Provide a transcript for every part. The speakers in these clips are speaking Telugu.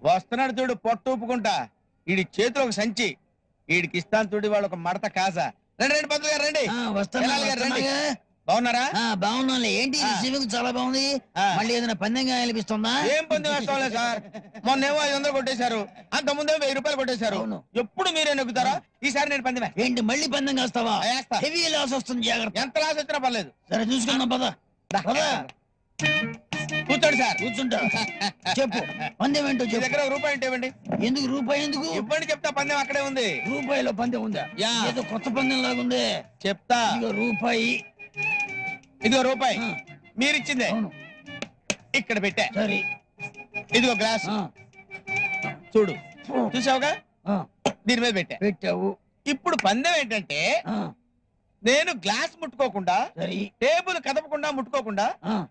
వస్తున్నాడు చూడు, పొట్టు ఊపుకుంటా. ఈడి చేతిలో ఒక సంచి, ఈడికి ఇస్తాను చూడు వాళ్ళు ఒక మడత కాసా. రండి రండి పంతులు గారు రండి. రండి. బాగున్నారా? బాగున్నా. ఏంటి రిసీవింగ్ చాలా బాగుంది. మళ్ళీ ఏదైనా పందెంగా అనిపిస్తుందా? ఏం పందెం వేస్తాం లేదు సార్. మొన్నేమో 500 కొట్టేశారు, అంత ముందేమో 1000 రూపాయలు కొట్టేశారు. ఎప్పుడు మీరే నెగ్గుతారా? ఈసారి నేను పందెం. ఏంటి మళ్ళీ పందెం వేస్తావా? హెవీ లాస్ వస్తుంది, జాగ్రత్త. ఎంత లాస్ వచ్చినా పర్లేదు. సరే చూసుకుందాం పద. కూర్చోండి సార్. కూర్చుంటా. చెప్పు పందెం ఏంటో చెప్పు. దగ్గర రూపాయి అంటే ఇవ్వండి. ఎందుకు రూపాయి? ఎందుకు ఇవ్వండి చెప్తా. పందెం అక్కడే ఉంది. రూపాయిలో పందెం ఉందా? ఏదో కొత్త పందెం లాగుంది. చెప్తా. రూపాయి. ఇదిగో రూపాయి మీరిచ్చిందే, ఇక్కడ పెట్టా. సరే ఇదిగో గ్లాస్ చూడు, చూసావుగా, దీని మీద పెట్టావు. ఇప్పుడు పందెం ఏంటంటే నేను గ్లాస్ ముట్టుకోకుండా, టేబుల్ కదపకుండా ముట్టుకోకుండా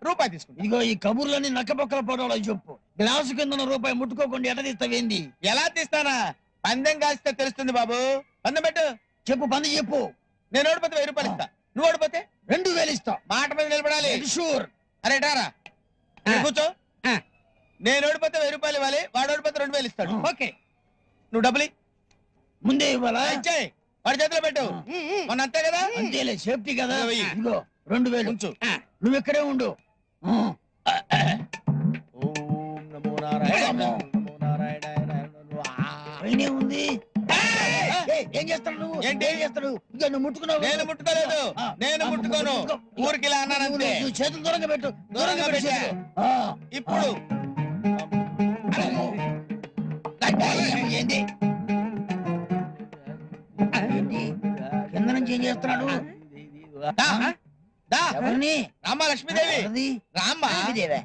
రూపాయి తీసుకుంటా. ఇదిగో ఈ కబుర్లన్నీ నక్కపక్కల పడవలో చెప్పు. గ్లాసు కింద రూపాయి ముట్టుకోకుండా ఎట తీస్తావేంది? ఎలా తీస్తానా? పందెం కాస్తే తెలుస్తుంది బాబు. పందెం పెట్టు. చెప్పు పందెం చెప్పు. నేను ఓడిపోతే 1000 రూపాయలు ఇస్తా, నువ్వు ఓడిపోతే 2000 ఇస్తా. మాట మీద నిలబడాలి. షూర్. అరే టారా కూర్చో. నేను ఓడిపోతే 1000 రూపాయలు ఇవ్వాలి, వాడు ఓడిపోతే 2000 ఇస్తాడు. ఓకే, నువ్వు డబ్బులు ముందే ఇవ్వాలా? ఇచ్చాయి, వాడి చేతిలో పెట్టు. మొన్న అంతే కదా? అంతేలే, సేఫ్టీ కదా. ఇదిగో 2000 ఉంచు. నువ్వు ఇక్కడే ఉండు. ఓం నమో నారాయణ. పైనే ఉంది. ఏం చేస్తాడు నువ్వు? ఏంటి ఏం చేస్తాడు? ఇక నువ్వు ముట్టుకున్నావు. నేను ముట్టుకోలేదు, నేను ముట్టుకోను. ఊరికి ఇలా అన్నానంతే. నువ్వు చేతులు దూరంగా పెట్టు. దూరంగా పెట్టు. ఇప్పుడు ఏంటి కింద నుంచి ఏం చేస్తున్నాడు? ఎవరిని? రామ్మ లక్ష్మీదేవి. రామ్మ ఏంటది?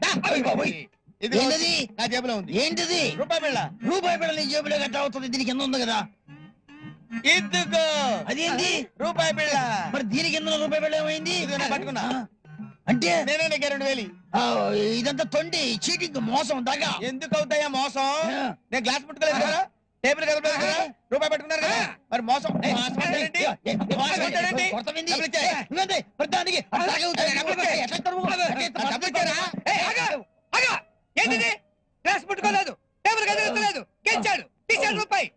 నా జేబులో ఉంది. ఏంటిది? రూపాయి బిళ్ళ. రూపాయి బిళ్ళ నీ జేబులో గట్ట అవుతుంది. దీని కింద ఉంది కదా. ఇదిగో అదేంటి? రూపాయి బిళ్ళ. మరి దీని కింద రూపాయి బిళ్ళ ఏమైంది? పట్టుకున్నా అంటే నేనే 2000. ఇదంతా తొండి, చీటింగ్, మోసం, దగ్గ. ఎందుకు అవుతాయా మోసం? నేను గ్లాస్ ముట్టుకోలేదు కదా, టేబుల్ కదపలేదు కదా, రూపాయి పెట్టుకున్నారు కదా, మరి మోసం. గ్లాస్ ముట్టుకోలేదు, టేబుల్ కదపలేదు, గెలిచాడు, తీసాడు రూపాయి.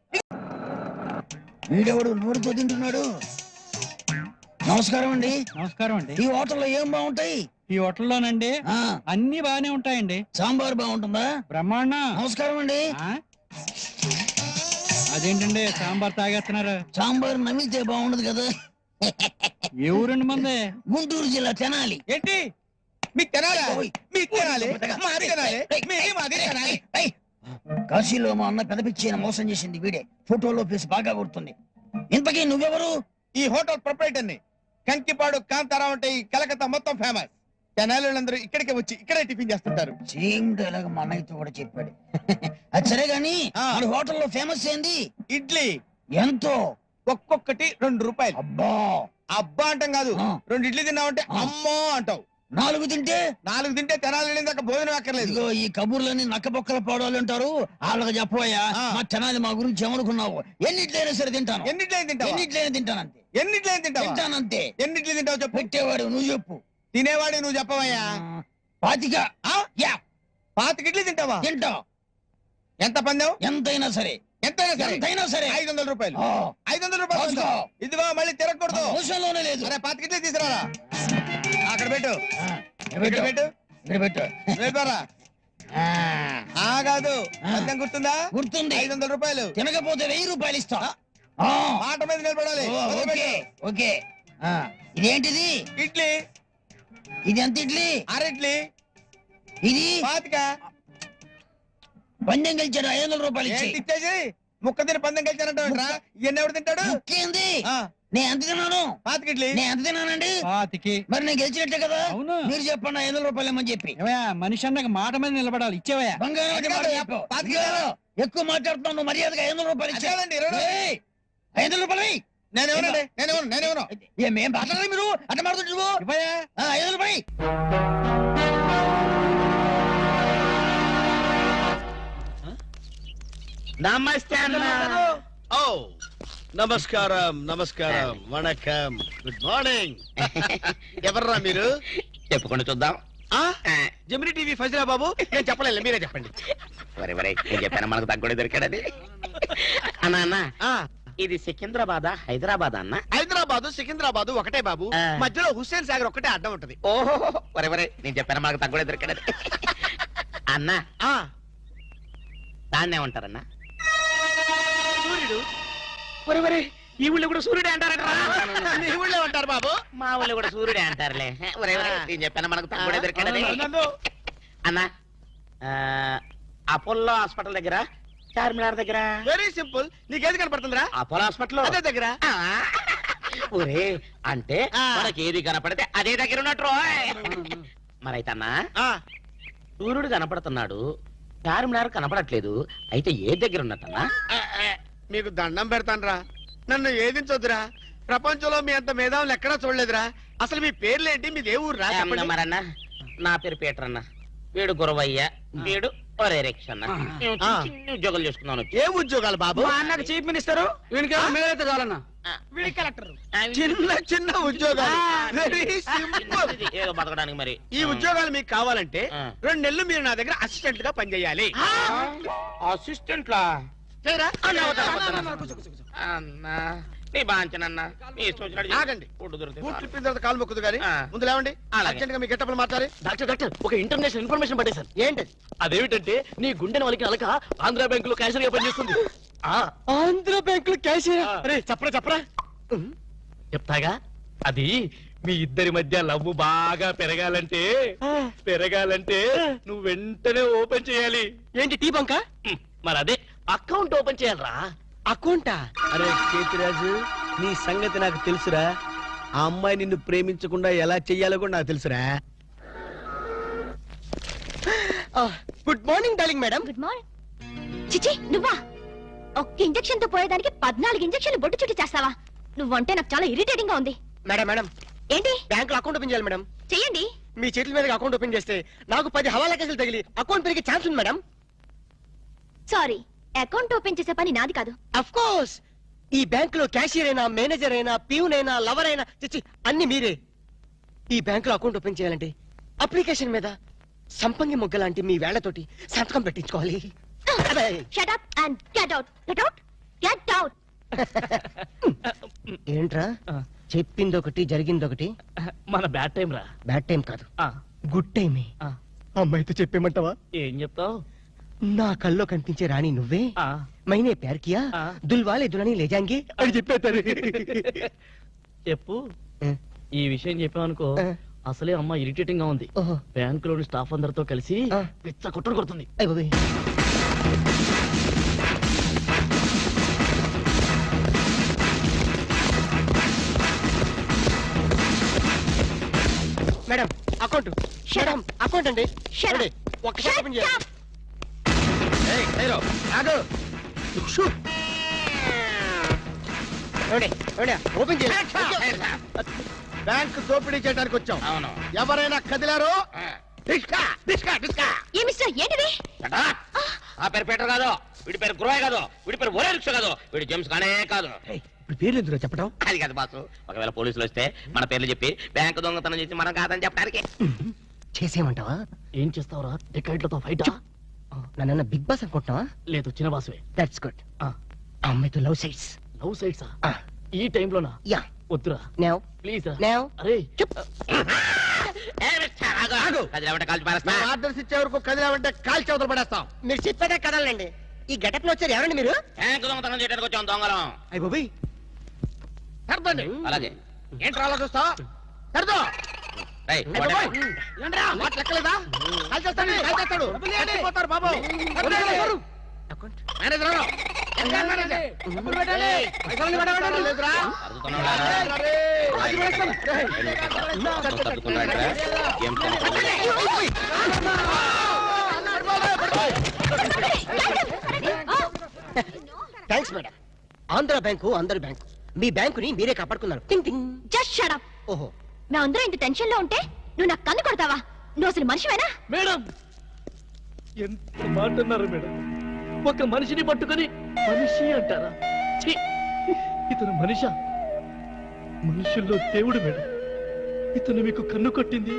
వీడెవడు నోరుతో తింటున్నాడు? నమస్కారం అండి. నమస్కారం అండి. ఈ హోటల్లో ఏం బాగుంటాయి? ఈ హోటల్లోనండి అన్ని బాగానే ఉంటాయండి. సాంబార్ బాగుంటుందా? బ్రహ్మాండ. నమస్కారం అండి. అదేంటండి సాంబార్ తాగేస్తున్నారు? సాంబార్ నమిలితే బాగుండదు కదా. ఏ ఊరండి మంది? గుంటూరు జిల్లా తెనాలి. ఏంటి మీకు తెనాలి? మీకు తెనాలి, మాది తెనాలి, మీది మాది తెనాలి. కాశీలో మా అన్న పెదపిచ్చిన మోసం చేసింది వీడే. ఫోటోలో ఫేస్ బాగా గుర్తుంది. ఇంతకీ నువ్వెవరు? ఈ హోటల్ ప్రొపరేటర్ని. కంకిపాడు కాంతారావు అంటే ఈ కలకత్తా మొత్తం ఫేమస్. తెనాలందరూ ఇక్కడికే వచ్చి ఇక్కడే టిఫిన్ చేస్తుంటారు. సేమ్ డైలాగ్ మా అన్నయ్యతో కూడా చెప్పాడు. అది సరే గాని మన హోటల్లో ఫేమస్ ఏంది? ఇడ్లీ. ఎంతో? ఒక్కొక్కటి 2 రూపాయలు. అబ్బా అబ్బా అంటాం కాదు, 2 ఇడ్లీ తిన్నావంటే అమ్మో అంటావు. 4 తింటే? 4 తింటే తెనాలి దాకా భోజనం అక్కర్లేదు. ఇదిగో ఈ కబుర్లని నక్కబొక్కల పాడాలు అంటారు. వాళ్ళకి చెప్పబోయా మా తెనాలి మా గురించి ఏమనుకున్నావు? ఎన్నిట్లైనా సరే తింటాను. ఎన్నిట్లయినా తింటావు? ఎన్నిట్లైనా తింటానంతే. ఎన్నిట్లయినా తింటావు? తింటానంతే. ఎన్నిట్లు తింటావు చెప్పు. పెట్టేవాడు నువ్వు చెప్పు. తినేవాడు నువ్వు చెప్పవయ్యా. 25. 25 ఇడ్లీ తింటావా? తింటా. ఎంత పందెం? ఎంతైనా సరే. ఎంతైనా సరే 500 రూపాయలు. 500 రూపాయలు. ఇదిగో మళ్ళీ తిరగకూడదు. అవసరంలోనే లేదు. అరే 25 ఇడ్లీ తీసుకురారా. అక్కడ పెట్టు. పెట్టు పెట్టు. పెట్టు. వెళ్ళిపోరా. కాదు, పందెం గుర్తుందా? గుర్తుంది. 500 రూపాయలు. తినకపోతే 1000 రూపాయలు ఇస్తా. మాట మీద నిలబడాలి. ఓకే. ఇదేంటిది? ఇడ్లీ. ఇది ఎంత ఇడ్లీ? 6 ఇడ్లీ. ఇది 25. పందెం గెలిచాడు 500 రూపాయలు ఇచ్చేసి ముక్క తిని పందెం గెలిచానంటారా? ఇవన్నీ ఎవరు తింటాడు? ముక్కేంది? నేను ఎంత తిన్నాను? 25 ఇడ్లీ. నేను ఎంత తిన్నానండి? 25. మరి నేను గెలిచినట్టే కదా. అవును. మీరు చెప్పండి 500 రూపాయలు ఏమని చెప్పి. మనిషి అన్నక మాట మీద నిలబడాలి. ఇచ్చేవయ్యా. ఎక్కువ మాట్లాడుతున్నాను. మర్యాదగా 500 రూపాయలు ఇచ్చేదండి. 500 రూపాయలు. నేనేమన్నా మేం మాట్లాడాలి, మీరు అట్లా మాట్లాడుతు. 500 రూపాయలు. నమస్తే. ఓ నమస్కారం. వణకం. Good morning. ఎవర్రా మీరు? చెప్పుకొని చూద్దాం. జమిని టీవీ ఫజరా బాబు నేను చెప్పలేదు, మీరే చెప్పండి. వరే వరే నేను చెప్పాను మనకు తగ్గుడే దొరికాడది. అన్నా అన్న ఇది సికింద్రాబాద్ హైదరాబాద్ అన్న? హైదరాబాద్ సికింద్రాబాద్ ఒకటే బాబు, మధ్యలో హుస్సేన్ సాగర్ ఒకటే అడ్డం ఉంటది. ఓహో వరే వరే నేను చెప్పాను మనకు తగ్గుడే దొరికాడది. అన్న దాన్నే ఉంటారన్నా? సూర్యుడు. వరే వరే ఈ ఊళ్ళో కూడా సూర్యుడే అంటారట. మీ ఊళ్ళో ఉంటారు బాబు. మా ఊళ్ళో కూడా సూర్యుడే అంటారులే. వరే వరే నేను చెప్పాను మనకు తగ్గుడే దొరికాడది. అన్న అపోలో హాస్పిటల్ దగ్గర, చార్మినార్ దగ్గర. వెరీ సింపుల్, నీకేది కనపడుతుందిరా? అపోలో హాస్పిటల్ అదే దగ్గర. ఒరే అంటే మనకి ఏది కనపడితే అదే దగ్గర ఉన్నట్టు. మరైతే అన్నా సూర్యుడు కనపడుతున్నాడు, చార్మినార్ కనపడట్లేదు, అయితే ఏ దగ్గర ఉన్నట్టన్నా? మీకు దండం పెడతానురా, నన్ను ఏదించొద్దురా. ప్రపంచంలో మీ అంత మేధావులు ఎక్కడా చూడలేదురా. అసలు మీ పేర్లేంటి, మీది ఏ ఊరు రా? మరన్నా నా పేరు పీటర్ అన్న, వీడు గురవయ్య, వీడు ఒరే రిక్ష అన్న. చిన్న ఉద్యోగాలు చేసుకున్నాను. ఏ ఉద్యోగాలు బాబు? అన్నకు చీఫ్ మినిస్టర్, వీడికి చాలన్నా. చిన్న చిన్న ఉద్యోగాలు. Very simple. ఏదో బతకడానికి మరి. ఈ ఉద్యోగాలు మీకు కావాలంటే 2 నెలలు మీరు నా దగ్గర అసిస్టెంట్ గా పనిచేయాలి. అసిస్టెంట్ లా చేయరా? అన్నా నీ బాంచనన్నా నీ ఇష్టం వచ్చినట్టు ఆగండి. ఫుడ్ దొరుకుతుంది. బూట్లు ఇప్పిన తర్వాత కాలు మొక్కుదు కానీ ముందు లేవండి. అలాగే. అర్జెంట్ గా మీ గెట్టపలు మార్చాలి. డాక్టర్ ఒక ఇంటర్నేషనల్ ఇన్ఫర్మేషన్ పట్టే సార్. ఏంటి అదేమిటంటే నీ గుండెని వాళ్ళకి అలక ఆంధ్ర బ్యాంక్ లో క్యాషియర్ గా పనిచేస్తుంది. ఆంధ్ర బ్యాంక్ లో క్యాషియర్? అరే చెప్పరా చెప్తాగా. అది మీ ఇద్దరి మధ్య లవ్ బాగా పెరగాలంటే నువ్వు వెంటనే ఓపెన్ చేయాలి. ఏంటి టీ బంక? మరి అదే అకౌంట్ ఓపెన్ చేయాలరా. అకౌంటా? అరే చేతిరాజు, నీ సంగతి నాకు తెలుసురా. ఆ అమ్మాయి నిన్ను ప్రేమించకుండా ఎలా చెయ్యాలో కూడా నాకు తెలుసురా. Good morning darling madam. Good morning. చిచి నువ్వా? ఒక్క ఇంజెక్షన్ తో పోయేదానికి 14 ఇంజెక్షన్లు బొట్టు చుట్టి చేస్తావా? నువ్వంటే నాకు చాలా ఇరిటేటింగ్ గా ఉంది. మేడం ఏంటి? బ్యాంక్ లో అకౌంట్ ఓపెన్ చేయాలి మేడం. చెయ్యండి. మీ చేతుల మీద అకౌంట్ ఓపెన్ చేస్తే నాకు 10 హవాలా కేసులు తగిలి అకౌంట్ పెరిగే ఛాన్స్ ఉంది మేడం. సారీ, అకౌంట్ ఓపెన్ చేసే పని నాది కాదు. అఫ్ కోర్స్ ఈ బ్యాంక్ లో క్యాషియర్ అయినా, మేనేజర్ అయినా, ప్యూన్ అయినా, లవర్ అయినా, చిచ్చి అన్ని మీరే. ఈ బ్యాంక్ లో అకౌంట్ ఓపెన్ చేయాలంటే అప్లికేషన్ మీద సంపంగి మొగ్గ లాంటి మీ వేళ్లతోటి సంతకం పెట్టించుకోవాలి. Shut up and get out. Get out. Get out. ఏంట్రా చెప్పింది ఒకటి జరిగింది ఒకటి? మన బ్యాడ్ టైం రా. బ్యాడ్ టైం కాదు, గుడ్ టైమే. అమ్మాయితో చెప్పేమంటావా? ఏం చెప్తావు? నా కల్లో కనిపించే రాణి నువ్వే, మైనే ప్యార్ కియా, దుల్వాలే దులని లే జాంగే అని చెప్పేస్తారు. చెప్పు. ఈ విషయం చెప్పావనుకో అసలే అమ్మ ఇరిటేటింగ్ గా ఉంది. బ్యాంక్ లోని స్టాఫ్ అందరితో కలిసి పిచ్చ కొట్టుడు కొడుతుంది. Madam account. మేడం అకౌంట్ అండి. ఒక్కసారి ఓపెన్ చేయాలి. ఓపెన్ చేయాలి. బ్యాంక్ దోపిడీ చేయడానికి వచ్చాం. అవును. ఎవరైనా కదిలారో ఏ మిస్టర్ ఏంటిది? ఆ పేరు పీటర్ కాదు, వీడి పేరు గురవయ్య కాదు, వీడి పేరు ఒరే రిక్ష కాదు, వీడి జేమ్స్ కానే కాదు. ఇప్పుడు పేర్లు ఎందుకు చెప్పడం? అది కాదు బాసు, ఒకవేళ పోలీసులు వస్తే మన పేర్లు చెప్పి బ్యాంకు దొంగతనం చేసి మనం కాదని చెప్పడానికి. చేసేయమంటావా? ఏం చేస్తావురా? టికెట్లతో ఫైటా? నన్ను బిగ్ బాస్ అనుకుంటున్నావా? లేదు చిన్న బాసువే. That's good. అమ్మాయితో లవ్ సైట్స్. లవ్ సైట్సా? ఈ టైంలోనా? యా. వద్దురా నౌ ప్లీజ్. నౌ అరే కాల్చి పారేస్తా. ఆర్డర్స్ ఇచ్చే వరకు కదిలామంటే కాల్ చవతలు పడేస్తాం. మీరు చెప్పేదే కదలండి. ఈ గెటప్ లో వచ్చారు ఎవరండి మీరు? బ్యాంకు దొంగతనం చేయడానికి వచ్చాం దొంగలం. అయ్య బాబోయ్. సర్దండి. అలాగే ఏంట్రా అలా చూస్తా? సర్దో. రేయ్, ఏంట్రా మాట లెక్కలేదా? కాల్ చేస్తాడు, కాల్ చేస్తాడు. చచ్చిపోతారు బాబు. మేనేజర్ రావు. మేనేజర్. డబ్బులు పెట్టాలి. పైసలు పెట్టాలి. లేదురా. అరుదుతున్నావురా? సర్దుకున్నాడురా? ఏం థ్యాంక్స్ మేడం. ఆంధ్ర బ్యాంకు అందరి బ్యాంకు. మీ బ్యాంకుని మీరే కాపాడుకున్నారు. టింగ్ టింగ్. Just shut up. ఓహో, మేమందరం ఇంత టెన్షన్ లో ఉంటే నువ్వు నాకు కన్ను కొడతావా? నువ్వు అసలు మనిషివేనా? మేడం ఎంత మాట అన్నారు మేడం. ఒక మనిషిని పట్టుకొని మనిషి అంటారా? ఛీ! ఇతను మనిషా? మనుషుల్లో దేవుడు మేడం. ఇతను మీకు కన్ను కొట్టింది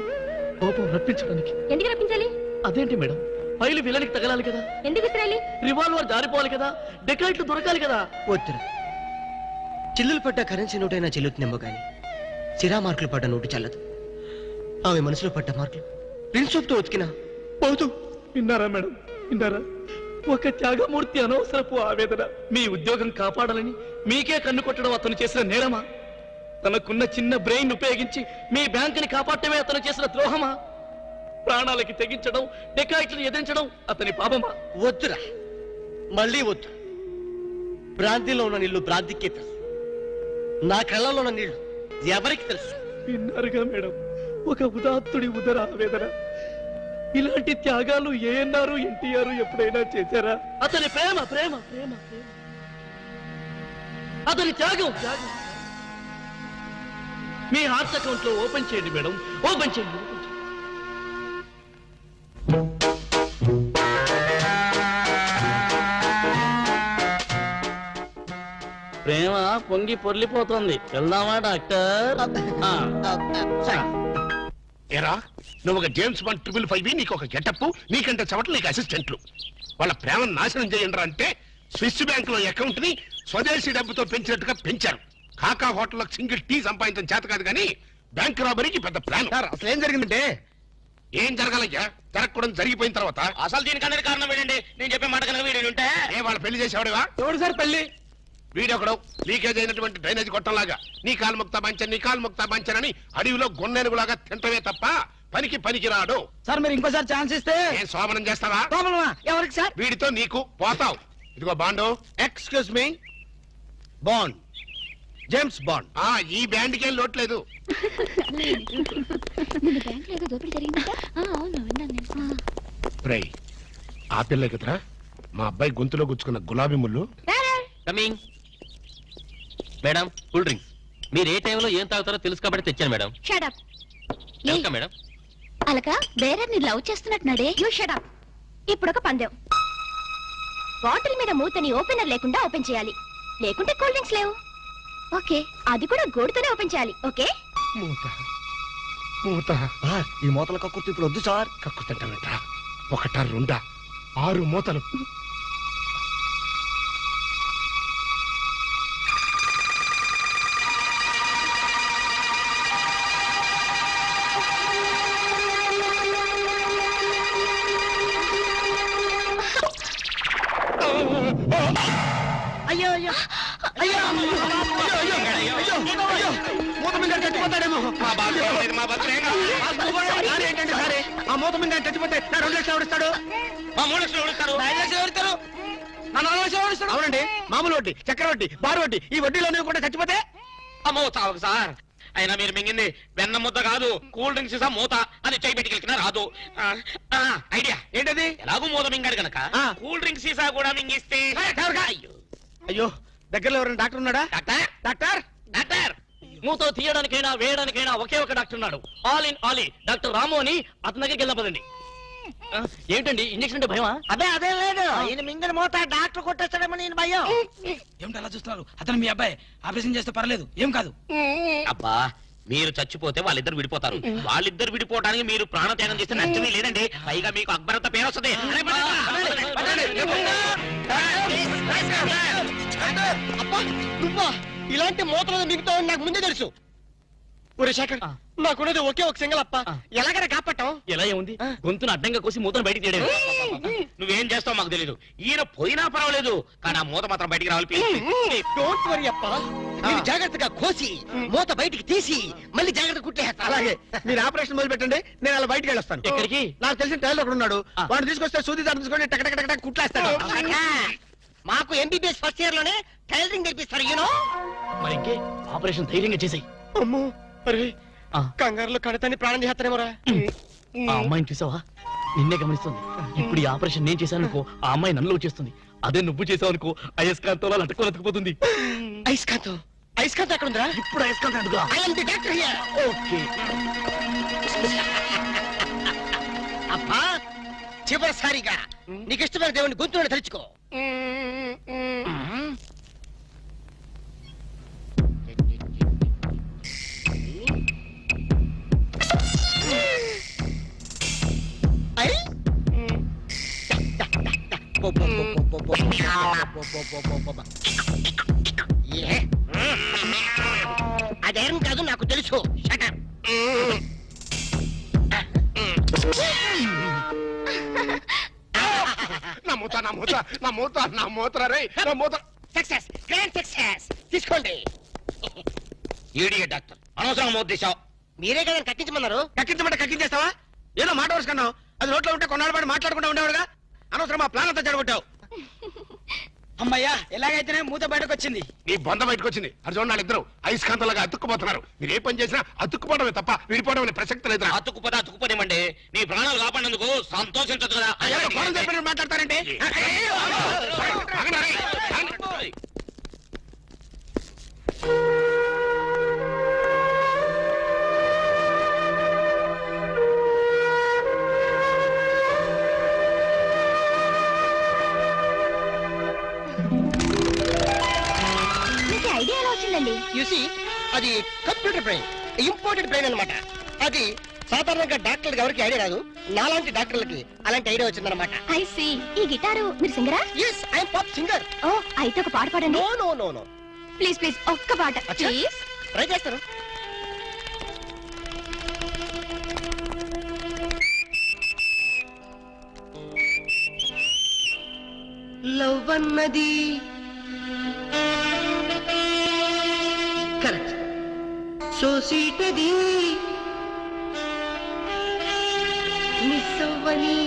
కోపం రప్పించడానికి. ఎందుకు రప్పించాలి? అదేంటి మేడం, ఫైలు విలనికి తగలాలి కదా, ఎందుకు విసిరాలి? రివాల్వర్ జారిపోవాలి కదా, డెకాయిట్లు దొరకాలి కదా. వద్దురా, చిల్లులు పడ్డ కరెన్సీ నోటైనా చెల్లుతుందేమో గాని సిరా మార్కులు పడ్డ నోటు చల్లదు. ఆమె మనసులో పడ్డ మార్కులు ప్రిన్సోప్తో ఉతికినా పోదు. విన్నారా మేడం, విన్నారా? ఒక త్యాగమూర్తి అనవసరపు ఆవేదన. మీ ఉద్యోగం కాపాడాలని మీకే కన్ను కొట్టడం అతను చేసిన నేరమా? తనకున్న చిన్న బ్రెయిన్ ఉపయోగించి మీ బ్యాంకుని కాపాడటమే అతను చేసిన ద్రోహమా? ప్రాణాలకి తెగించడం, డెకాయిట్లను ఎదిరించడం అతని పాపమా? వద్దురా, మళ్ళీ వద్దు. భ్రాంతిలో ఉన్న నీళ్లు భ్రాంతికే తెలుసు, నా కళ్ళలో ఉన్న నీళ్లు ఎవరికి తెలుసు? విన్నారుగా మేడం, ఒక ఉదాత్తుడి ఉదర ఆవేదన. ఇలాంటి త్యాగాలు ఏఎన్ఆర్, ఎన్టీఆర్ ఎప్పుడైనా చేశారా? అతని ప్రేమ ప్రేమ ప్రేమ ప్రేమ, అతని త్యాగం త్యాగం. మీ హార్ట్ అకౌంట్ లో ఓపెన్ చేయండి మేడం, ఓపెన్ చేయండి, ఓపెన్ చేయండి. ప్రేమ పొంగి పొర్లిపోతుంది. వెళ్దామా డాక్టర్? ఏరా, నువ్వు ఒక జేమ్స్ బాండ్ 555, నీకు ఒక గెటప్, నీకంటే చవట్లు నీకు అసిస్టెంట్లు. వాళ్ళ ప్రేమను నాశనం చేయండి అంటే స్విస్ బ్యాంక్ లో అకౌంట్ ని స్వదేశీ డబ్బుతో పెంచినట్టుగా పెంచారు. కాకా హోటల్లో సింగిల్ టీ సంపాదించడం చేత కాదు కానీ బ్యాంక్ రాబరీకి పెద్ద ప్లాన్. అసలు ఏం జరిగిందంటే ఏం జరగాలయ్యా? జరగకూడదు జరిగిపోయిన తర్వాత అసలు దీనికన్నా కారణం ఏంటండి? నేను చెప్పే మాట కనుక వీడు ఉంటే ఏ వాళ్ళ పెళ్లి చేసేవాడివా? ఎవడు సార్ పెళ్లి? వీడొకడు లీకేజ్ అయినటువంటి డ్రైనేజ్ కొట్టంలాగా నీ కాలు ముక్తా బంచన్, నీ కాలు ముక్తా బంచన్ అని అడవిలో గొన్నెనుగులాగా తింటమే తప్ప పనికి రాడు. సార్ మీరు ఇంకోసారి ఛాన్స్ ఇస్తే ఏం సోమనం చేస్తావా? ఎవరికి సార్? వీడితో నీకు పోతావు. ఇదిగో bond. Excuse me, bond, James bond. ఈ బ్యాండ్కి ఏం లోట్లేదు. నిన్న బ్యాంక్ ఏదో దోపిడీ జరిగిందంట. అవును, విన్నాను నేను. రై, ఆ పిల్ల కదరా మా అబ్బాయి గొంతులో గుచ్చుకున్న గులాబీ ముళ్ళు. Coming madam, cool drinks. మీరు ఏ టైంలో ఏం తాగుతారో తెలుసు కాబట్టి తెచ్చాను madam. Shut up. Welcome madam. అలక వేరే ని లవ్ చేస్తున్నట్టున్నాడే. You shut up. ఇప్పుడు ఒక పందెం. బాటిల్ మీద మూతని ఓపెనర్ లేకుండా ఓపెన్ చేయాలి, లేకుంటే కూల్ డ్రింక్స్ లేవు. ఓకే, అది కూడా గోడుతోనే ఓపెన్ చేయాలి. ఓకే? మూత ఈ మూతల కక్కుర్తి ఇప్పుడు వద్దు సార్. కక్కుతంటావేంట్రా? ఒకటా రెండా 6 మూతలు. అయ్యో అయ్యో అయ్యో మూత మీద చచ్చిపోతాడేమో. ఏంటంటే సరే, ఆ మూత మీద చచ్చిపోతే నా 2 లక్షలు ఎవరిస్తాడు? 3 లక్షలు ఎవరిస్తారు? 5 లక్షలు ఎవరిస్తారు? నా 4 లక్షలు ఎవరిస్తాడు? అవునండి, మామూలు వడ్డీ, చక్కెర వడ్డీ, బారు వడ్డీ, ఈ వడ్డీలోనే కూడా చచ్చిపోతే అమ్మో చావు సార్. అయినా మీరు మింగింది వెన్న ముద్ద కాదు, కూల్ డ్రింక్స్ సీసా మూత అని చేయి పెట్టుకెళ్ళినా రాదు. ఐడియా ఏంటది? ఎలాగూ మూత మింగాడు కనుక ఆ. కూల్ డ్రింక్స్ సీసా కూడా మింగిస్తే. అయ్యో అయ్యో, దగ్గరలో ఎవరైనా డాక్టర్ ఉన్నాడా? డాక్టర్, డాక్టర్, డాక్టర్, మూతో తీయడానికైనా వేయడానికైనా ఒకే ఒక డాక్టర్ ఉన్నాడు. ఆల్ ఇన్ ఆల్ డాక్టర్ రాము అని అతని దగ్గరికి వెళ్ళపదండి. ఏంటండి ఇంజక్షన్ అంటే భయమా? అదే లేదు, ఈయన మింగిన మూత డాక్టర్ కొట్టేస్తాడేమో నేను భయం. ఏమిటి అలా చూస్తున్నారు? అతను మీ అబ్బాయి, ఆపరేషన్ చేస్తే పర్లేదు, ఏం కాదు. అబ్బా, మీరు చచ్చిపోతే వాళ్ళిద్దరు విడిపోతారు. వాళ్ళిద్దరు విడిపోవడానికి మీరు ప్రాణత్యాగం చేస్తే నచ్చమే లేదండి. పైగా మీకు అక్బర్ అంత పేరు వస్తుంది. అబ్బా, నువ్వా? ఇలాంటి మూతలు మిగతా నాకు ముందే తెలుసు. ఒరే శేఖర్, నాకున్నది ఒకే ఒక సింగల్ అప్ప, ఎలాగైనా కాపాటం. ఎలా ఏముంది, గొంతును అడ్డంగా కోసి మూతను బయటికి తీయడం. నువ్వేం చేస్తావు మాకు తెలీదు. ఈయన పోయినా పర్వాలేదు, కానీ ఆ మూత మాత్రం బయటికి రావాలి please. డోంట్ వరీ అప్ప, నేను జాగ్రత్తగా కోసి మూత బయటికి తీసి మళ్ళీ జాగ్రత్త కుట్టేస్తా. అలాగే మీరు ఆపరేషన్ మొదలు పెట్టండి, నేను అలా బయటికి వెళ్ళొస్తాను. ఎక్కడికి? నాకు తెలిసిన టైలర్ ఒకడు ఉన్నాడు, వాడు తీసుకొస్తే సూది దాన్ని తీసుకొని టక్ టక్ టక్ కుట్లేస్తాడు. మాకు ఎంబీబీఎస్ ఫస్ట్ ఇయర్ లోనే టైలరింగ్ నేర్పిస్తారు. యూనో మరి ఇంకే ఆపరేషన్ ధైర్యంగా చేసాయి. అమ్మో, అరే కంగారులో కడతాన్ని ప్రాణం చేస్తారేమోరా. ఆ అమ్మాయిని చూసావా? నిన్నే గమనిస్తుంది. ఇప్పుడు ఈ ఆపరేషన్ నేను చేశాను అనుకో, ఆ అమ్మాయి నన్ను వచ్చేస్తుంది. అదే నువ్వు చేసావు అనుకో, అయస్కాంతో లట్టుకొని అతుకుపోతుంది. ఐస్కాంతం, ఐస్కాంతం ఎక్కడ ఉందిరా? ఇప్పుడు అయస్కాంతం అడుగురా. I am the doctor here. Okay. అబ్బా, చివరిసారిగా నీకు ఇష్టమైన దేవుని గొంతులను తలుచుకో. అదేం కాదు నాకు తెలుసు. Shut up. నా మూత సక్సెస్, గ్రాండ్ సక్సెస్. తీసుకోండి. ఈడియట్ డాక్టర్ అనవసరం మోద్దేశావు. మీరే కదా కట్టించమన్నారు. కక్కించమంటే కక్కించేస్తావా? ఏదో మాట వరుసుకున్నావు. అది రోడ్లో ఉంటే కొన్నాళ్ళ పాటు మాట్లాడుకుంటూ ఉండేవాడుగా. అనవసరం మా ప్లాన్ అంతా చెడగొట్టావు. అమ్మయ్యా ఎలాగైతేనే మూత బయటకు వచ్చింది. నీ బొంద బయటకు వచ్చింది. అది చూడండి వాళ్ళిద్దరు అయస్కాంతలాగా అతుక్కుపోతున్నారు. మీరు ఏ పని చేసినా అతుక్కుపోవడమే తప్ప విడిపోవడం అనే ప్రసక్తి లేదురా. అతుక్కుపోనివ్వండి. మీ ప్రాణాలు కాపాడినందుకు సంతోషించదు కదా. ఫోన్ చెప్పి మాట్లాడతారండి. ఐడియా ఎలా వచ్చిందండి? యూసి అది కంప్యూటర్ బ్రెయిన్, ఇంపోర్టెడ్ బ్రెయిన్ అన్నమాట. అది సాధారణంగా డాక్టర్లకు ఎవరికి ఐడియా రాదు. నాలాంటి డాక్టర్లకి అలాంటి ఐడియా వచ్చిందన్నమాట. I see. ఈ గిటారు మీరు సింగరా? yes I am pop singer. ఓ అయితే ఒక పాట పాడండి. no no no no please please ఒక్క పాట అచ్చా. ప్లీజ్. ట్రై చేస్తాను. లవ్ అన్నది కరెక్ట్, సో స్వీట్ అది మిస్ అవ్వని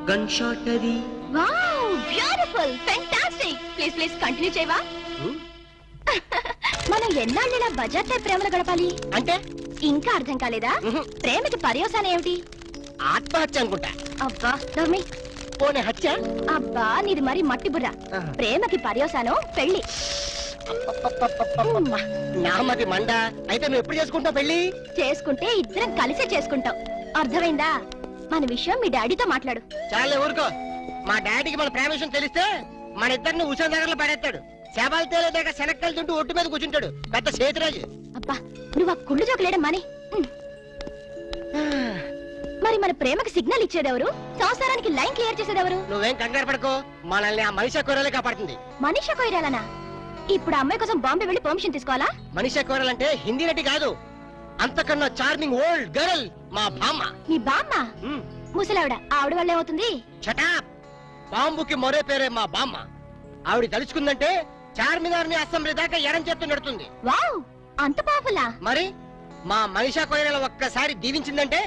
గన్ షాట్ అది. Wow beautiful fantastic. Please please continue చేయవా? మనం ఎన్నాళ్ళు ఇలా బజార్ టైప్ ప్రేమలు గడపాలి అంటే ఇంకా అర్థం కాలేదా? ప్రేమకి పర్యవసానం ఏమిటి? ఆత్మహత్య అనుకుంటా. అబ్బా నవ్మి. పోనీ హత్య? అబ్బా నీది మరి మట్టి బుర్ర. ప్రేమకి పర్యవసానం పెళ్లి. నామది మండ. అయితే నువ్వు ఎప్పుడు చేసుకుంటావు పెళ్లి? చేసుకుంటే ఇద్దరం కలిసే చేసుకుంటాం. అర్థమైందా? మన విషయం మీ డాడీతో మాట్లాడు. చాలే ఊరుకో. మా డాడీకి మన ప్రేమ విషయం తెలిస్తే మన ఇద్దరిని ఉషా నగర్లో పడేస్తాడు. శవాలు తేలేదాకా శనక్కలు తింటూ ఒట్టు మీద కూర్చుంటాడు. పెద్ద చేతిరాజు. అబ్బా నువ్వు ఆ కుళ్ళు జోకులేయడం మాని. మరి మన ప్రేమకి సిగ్నల్ ఇచ్చేదెవరు? సంసారానికి లైన్ క్లియర్ చేసేదెవరు? నువ్వేం కంగారు పడుకో. మనల్ని ఆ మనిషి కూరలే కాపాడుతుంది. మనీషా కొయిరాలనా? ఇప్పుడు ఆ అమ్మాయి కోసం బాంబే వెళ్ళి పర్మిషన్ తీసుకోవాలా? మనిషి కూరలంటే హిందీ నటి కాదు, అంతకన్నా చార్మింగ్ ఓల్డ్ గర్ల్ మా బామ్మ. నీ బామ్మ? ముసలావిడ. ఆవిడ వల్ల ఏమవుతుంది? చటాప్. బాంబుకి మరో పేరే మా బామ్మ. ఆవిడ తలుచుకుందంటే చార్మినార్ ని అసెంబ్లీ దాకా ఎడం చేత్తు నడుతుంది. వావ్ అంత పాపులా? మరి మా మనిషా కొయిరాల ఒక్కసారి దీవించిందంటే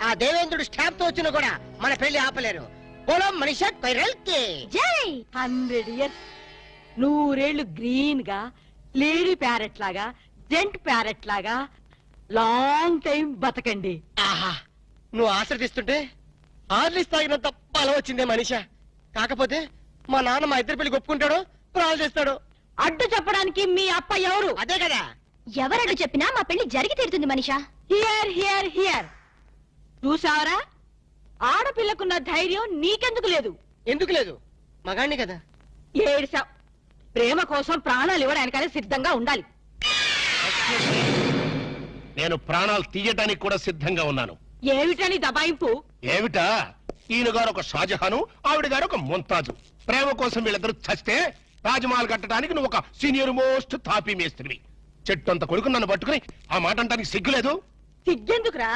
ఆ దేవేంద్రుడు స్టాప్ తో వచ్చినా కూడా మన పెళ్లి ఆపలేరు. పొలం మనిషా కొయిరల్ కి జై. 100 ఇయర్స్, 100 ఏళ్లు గ్రీన్ గా, లేడీ ప్యారెట్ లాగా, జెంట్ ప్యారెట్ లాగా లాంగ్ టైం బతకండి. ఆహా, నువ్వు ఆశ్రదిస్తుంటే ఆర్లిస్ తాగినంత బలం వచ్చిందే మనిషా. కాకపోతే మా నాన్న మా ఇద్దరు పెళ్లి ఒప్పుకుంటాడో ప్రాణాలు చేస్తాడో. అడ్డు చెప్పడానికి మీ అప్ప ఎవరు? అదే కదా. ఎవరడ్డు చెప్పినా మా పెళ్లి జరిగి తీరుతుంది మనిషా. Hear hear hear. చూసావరా, ఆడపిల్లకున్న ధైర్యం నీకెందుకు లేదు? ఎందుకు లేదు? మగాణ్ణి కదా. ఏడిసావ్. ప్రేమ కోసం ప్రాణాలు ఇవ్వడానికనే సిద్ధంగా ఉండాలి. నేను ప్రాణాలు తీయటానికి కూడా సిద్ధంగా ఉన్నాను. ఏమిటని దబాయింపు? ఏమిటా? ఈయన గారు ఒక షాజహాను, ఆవిడ గారు ఒక ముంతాజు. ప్రేమ కోసం వీళ్ళిద్దరు చస్తే తాజ్మహల్ కట్టడానికి నువ్వు ఒక సీనియర్ మోస్ట్ తాపీ మేస్త్రివి. చెట్టు అంత కొడుకు నన్ను పట్టుకుని ఆ మాట అంటానికి సిగ్గులేదు? సిగ్గెందుకురా?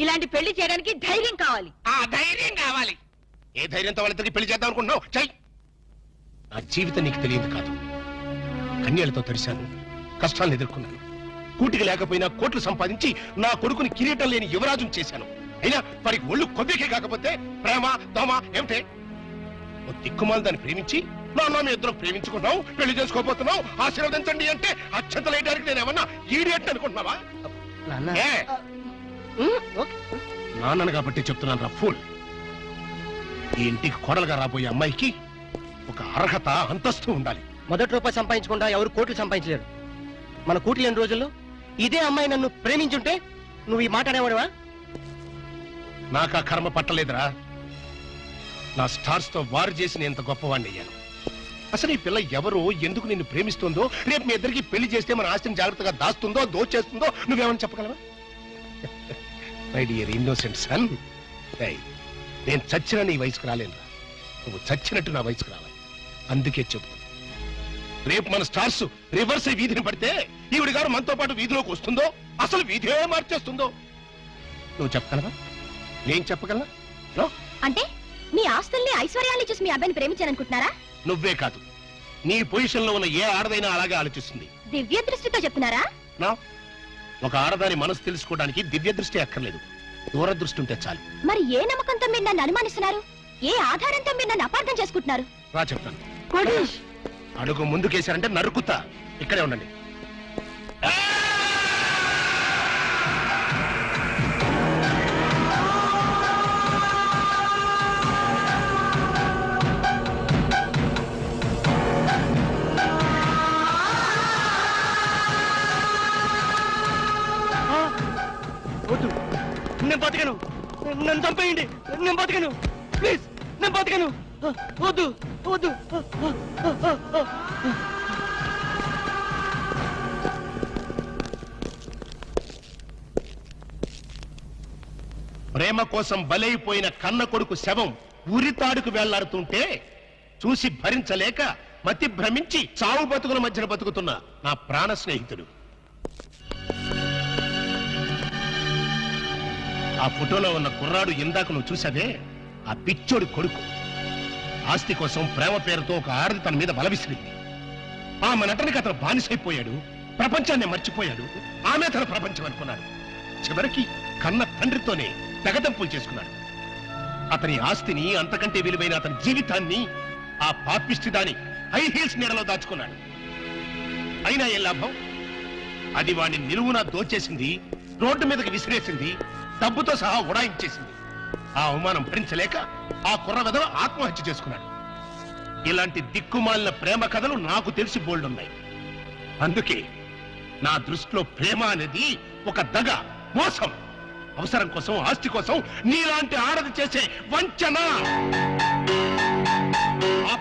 ఇలాంటి పెళ్లి చేయడానికి ధైర్యం కావాలి. ఆ ధైర్యం కావాలి. ఏ ధైర్యంతో వాళ్ళిద్దరికి పెళ్లి చేద్దాం అనుకుంటున్నావు? చెయ్. నా జీవితం నీకు తెలియదు కాదు. కన్యలతో తడిశాను, కష్టాలను ఎదుర్కొన్నాను. కూటికి లేకపోయినా కోట్లు సంపాదించి నా కొడుకుని కిరీటం లేని యువరాజును చేశాను. అయినా వారికి ఒళ్ళు కొద్దికే కాకపోతే ప్రేమ దోమ ఏమిటే? ఓ దిక్కుమాలు దాన్ని ప్రేమించి నాన్న మీ ఇద్దరం ప్రేమించుకున్నాం, పెళ్లి చేసుకోబోతున్నాం, ఆశీర్వదించండి అంటే అక్షంతలేయడానికి నేను ఏమన్నా ఈడియట్ అనుకుంటున్నావా? ఏ? నాన్నను కాబట్టి చెప్తున్నాను రా ఫూల్. ఈ ఇంటికి కోడలుగా రాబోయే అమ్మాయికి ఒక అర్హత అంతస్తు ఉండాలి. మొదటి రూపాయి సంపాదించకుండా ఎవరు కోట్లు సంపాదించలేరు. మన కూటి లేని రోజుల్లో ఇదే అమ్మాయి నన్ను ప్రేమించుంటే నువ్వు ఈ మాట అనేవాడువా? నాకు ఆ కర్మ పట్టలేదురా. నా స్టార్స్ తో వారు చేసి నేను ఎంత గొప్పవాడిని అయ్యాను. అసలు ఈ పిల్ల ఎవరు, ఎందుకు నిన్ను ప్రేమిస్తుందో, రేపు మీ ఇద్దరికి పెళ్లి చేస్తే మన ఆస్తిని జాగ్రత్తగా దాస్తుందో దోచేస్తుందో నువ్వేమని చెప్పగలవా? మై డియర్ ఇన్నోసెంట్ సన్, నేను చచ్చిన నీ వయసుకు రాలేను. నువ్వు చచ్చినట్టు నా వయసుకు రావాలి. అందుకే చెప్పు, రేపు మన స్టార్స్ రివర్స్ అయి వీధిని పడితే ఈవిడ గారు మనతో పాటు వీధిలోకి వస్తుందో, అసలు వీధే మార్చేస్తుందో నువ్వు చెప్పగలవా? నేను చెప్పగలనా? నో. అంటే మీ ఆస్తుల్ని ఐశ్వర్యాన్ని చూసి మీ అబ్బాయిని ప్రేమించాలనుకుంటున్నారా? నువ్వే కాదు, నీ పొజిషన్ లో ఉన్న ఏ ఆడదైనా అలాగే ఆలోచిస్తుంది. దివ్య దృష్టితో చెప్తున్నారా? నా ఒక ఆడదాని మనసు తెలుసుకోవడానికి దివ్య దృష్టి అక్కర్లేదు, దూరదృష్టి ఉంటే చాలు. మరి ఏ నమ్మకంతో మీరు నన్ను అనుమానిస్తున్నారు? ఏ ఆధారంతో మీరు నన్ను అపార్థం చేసుకుంటున్నారు? రా చెప్తాను. కోటేష్ అడుగు ముందుకేశారంటే నరుకుతా. ఇక్కడే ఉండండి. వద్దు, నేను బతకను. నన్ను చంపేయండి, నేను బతకను. ప్లీజ్, నేను బతకను. వద్దు వద్దు. ప్రేమ కోసం బలైపోయిన కన్న కొడుకు శవం ఉరితాడుకు వెళ్లాడుతుంటే చూసి భరించలేక మతి భ్రమించి చావు బతుకుల మధ్యన బతుకుతున్న నా ప్రాణ స్నేహితుడు. ఆ ఫోటోలో ఉన్న కుర్రాడు ఇందాక నువ్వు చూసావే, ఆ పిచ్చోడి కొడుకు. ఆస్తి కోసం ప్రేమ పేరుతో ఒక ఆడది తన మీద బలవిసిరింది. ఆమె నటనకి అతను బానిసైపోయాడు, ప్రపంచాన్ని మర్చిపోయాడు. ఆమె తన ప్రపంచం అనుకున్నాడు. చివరికి కన్న తండ్రితోనే తెగదంపులు చేసుకున్నాడు. అతని ఆస్తిని, అంతకంటే విలువైన అతని జీవితాన్ని ఆ పాపిష్టి దాని హై హీల్స్ నీడలో దాచుకున్నాడు. అయినా ఏం లాభం? అది వాడిని నిలువునా దోచేసింది, రోడ్డు మీదకి విసిరేసింది, డబ్బుతో సహా ఉడాయించేసింది. ఆ అవమానం భరించలేక ఆ కుర్ర వెధవ ఆత్మహత్య చేసుకున్నాడు. ఇలాంటి దిక్కుమాలిన ప్రేమ కథలు నాకు తెలిసి బోల్డున్నాయి. అందుకే నా దృష్టిలో ప్రేమ అనేది ఒక దగ, మోసం. అవసరం కోసం, ఆస్తి కోసం నీలాంటి ఆడది చేసే వంచన. ఆ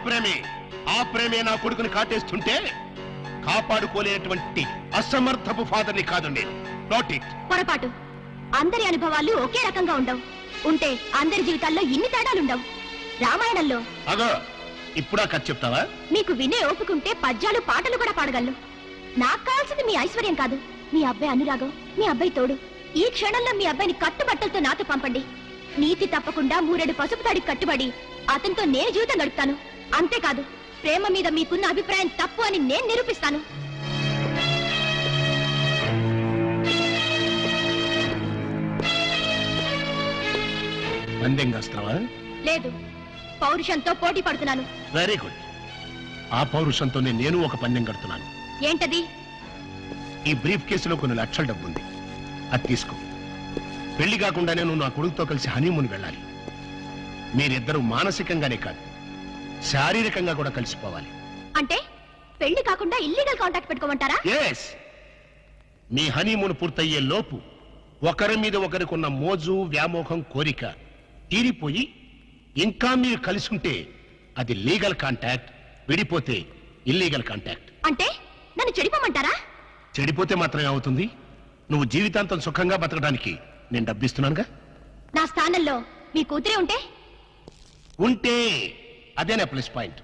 ప్రేమే నా కొడుకుని కాటేస్తుంటే కాపాడుకోలేనటువంటి అసమర్థపు ఫాదర్ని కాదు నేను. Not it. పొరపాటు. అందరి అనుభవాలు ఒకే రకంగా ఉండవు. ఉంటే అందరి జీవితాల్లో ఇన్ని తేడాలుండవు. రామాయణంలో అగో ఇప్పుడా కథ చెప్తావా? మీకు వినే ఓపుకుంటే పద్యాలు, పాటలు కూడా పాడగలను. నాకు కావాల్సింది మీ ఐశ్వర్యం కాదు, మీ అబ్బాయి అనురాగం, మీ అబ్బాయి తోడు. ఈ క్షణంలో మీ అబ్బాయిని కట్టుబట్టలతో నాతో పంపండి. నీతి తప్పకుండా 3 పసుపు తాడికి కట్టుబడి అతనితో నేను జీవితం గడుపుతాను. అంతేకాదు, ప్రేమ మీద మీకున్న అభిప్రాయం తప్పు అని నేను నిరూపిస్తాను. పందెం కాస్తావా? లేదు, పౌరుషంతో పోటీ పడుతున్నాను. Very good. ఆ పౌరుషంతోనే నేను ఒక పందెం కడుతున్నాను. ఏంటది? ఈ బ్రీఫ్ కేసులో కొన్ని లక్షల డబ్బు ఉంది, అది తీసుకో. పెళ్లి కాకుండానే నువ్వు నా కొడుకుతో కలిసి హనీమూన్ వెళ్ళాలి. మీరిద్దరూ మానసికంగానే కాదు, శారీరకంగా కూడా కలిసిపోవాలి. అంటే పెళ్లి కాకుండా ఇల్లీగల్ కాంటాక్ట్ పెట్టుకోమంటారా? ఎస్. మీ హనీమూన్ పూర్తయ్యే లోపు ఒకరి మీద ఒకరికున్న మోజు, వ్యామోహం, కోరిక తీరిపోయి ఇంకా మీరు కలిసి ఉంటే అది లీగల్ కాంటాక్ట్, విడిపోతే ఇల్లీగల్ కాంటాక్ట్. అంటే నన్ను చెడిపోమంటారా? చెడిపోతే మాత్రమే అవుతుంది. నువ్వు జీవితాంతం సుఖంగా బతకడానికి నేను డబ్బిస్తున్నానుగా. నా స్థానంలో మీ కూతురే ఉంటే అదేనా ప్లస్ పాయింట్.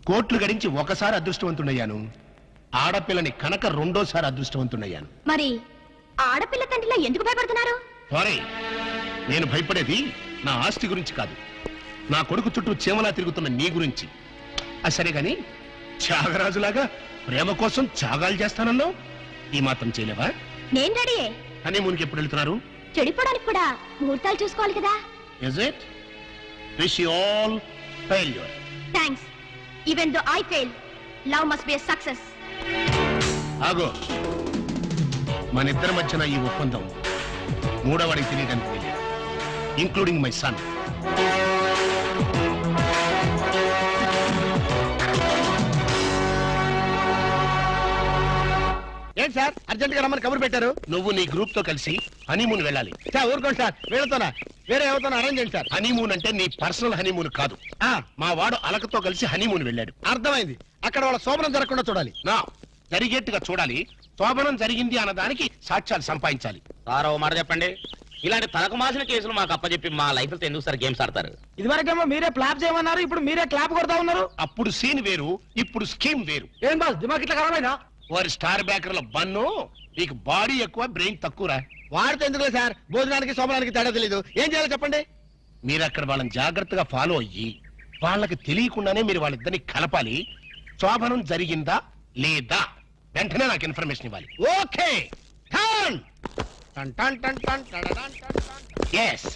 కోట్లు గడించి ఒకసారి అదృష్టవంతుడయ్యాను, ఆడపిల్లని కనుక 2వ అదృష్టవంతుడయ్యాను. మరి ఆడపిల్ల తండ్రిలో ఎందుకు భయపడుతున్నారు? సారీ, నేను భయపడేది నా ఆస్తి గురించి కాదు, నా కొడుకు చుట్టూ చీమలా తిరుగుతున్న నీ గురించి. సరే గాని త్యాగరాజులాగా ప్రేమ కోసం త్యాగాలు చేస్తానన్నావు, ఈ మాత్రం చేయలేవా? నేను రెడీయే. హనీమూన్కి ఎప్పుడు వెళ్తున్నారు? చెడిపోవడానికి కూడా ముహూర్తాలు చూసుకోవాలి కదా. Is it? Wish you all failure. Thanks. Even though I fail, love must be a success. ఆగో, మన ఇద్దరి మధ్యన ఈ ఒప్పందం 3వవాడికి తెలియడానికి తెలియదు, ఇంక్లూడింగ్ మై సన్. ఏంటి సార్ అర్జెంట్ గా రమ్మని కబురు పెట్టారు? నువ్వు నీ గ్రూప్ తో కలిసి హనీమూన్ వెళ్ళాలి. సార్ ఊరుకోండి సార్, వీళ్ళతోనా వేరే ఎవరితోనా అరేంజ్ చేయండి సార్. హనీమూన్ అంటే నీ పర్సనల్ హనీమూన్ కాదు. మా వాడు అలకతో కలిసి హనీమూన్ వెళ్ళాడు. అర్థమైంది. అక్కడ వాళ్ళ శోభనం జరగకుండా చూడాలి. నా జరిగేట్టుగా చూడాలి. శోభనం జరిగింది అన్నదానికి సాక్ష్యాలు సంపాదించాలి. సార్ ఓ మాట చెప్పండి, ఇలాంటి తలకు మాసిన కేసులు మాకు అప్పచెప్పి మా లైఫ్ ఎందుకు సార్ గేమ్స్ ఆడతారు? ఇదివరకేమో మీరే క్లాప్ చేయమన్నారు, ఇప్పుడు మీరే క్లాప్ కొడతా ఉన్నారు. అప్పుడు సీన్ వేరు, ఇప్పుడు స్కీమ్ వేరు. ఏం బాస్ దిమాగ్ ఇట్లా ఖరాబైనా? వారి స్టార్ బ్యాకర్ల బన్ను, నీకు బాడీ ఎక్కువ బ్రెయిన్ తక్కువరా. వాడితే ఎందుకులే సార్, భోజనానికి సోమనానికి తేడా తెలీదు. ఏం చేయాలో చెప్పండి. మీరు అక్కడ వాళ్ళని జాగ్రత్తగా ఫాలో అయ్యి వాళ్ళకి తెలియకుండానే మీరు వాళ్ళిద్దరిని కలపాలి. శోభనం జరిగిందా లేదా వెంటనే నాకు ఇన్ఫర్మేషన్ ఇవ్వాలి. ఓకే టన్ టన్ టన్ టన్ టన్ టన్ టన్. ఎస్